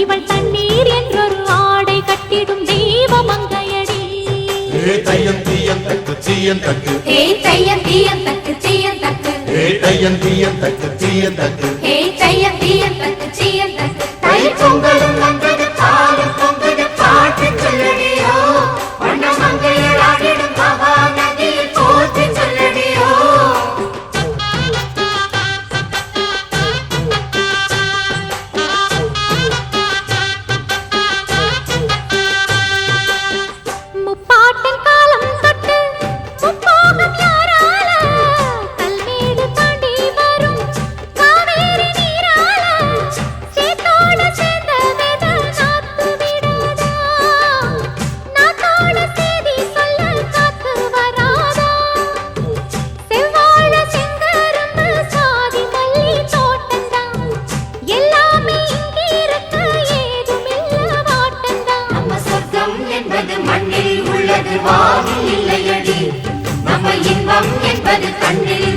இவள் தண்ணீர் என்றொரு ஆடை கட்டிடும் தெய்வ மங்கையடி. தையன் தீயன் தக்கு தீயன் தக்கு தையன் தீயன் தக்கு தீயன் தக்கு தையன் தீயன் தக்கு தீயன் தக்கு தையன் தீயன் தக்கு தீயன் தக்கு. தை பொங்கலும் வந்தது பாலும் பொங்குது பாட்டு சொல்லடியோ வண்ண மங்கையர் ஆடிடும் மகா நதியில் போற்றி சொல்லடியோ. முப்பாட்டின் காலம் தொட்டு முப்போகம் யாரால கல்மேடு தாண்டி வரும் காவேரி நீரால சேத்தோடு சேர்ந்த வேத நாத்து விடாதா, நாத்தோடு சேதி சொல்ல காத்து வராதா. செவ்வாழ செங்கரும்பு சாதி மல்லி தோட்டந்தான் எல்லாமே இங்கிருக்க ஏதுமில்ல வாட்டந்தான். நம்ம சொர்க்கம் என்பது மண்ணில் உள்ளது வானில் இல்லையடி, நம்ம இன்பம் என்பது கண்ணில்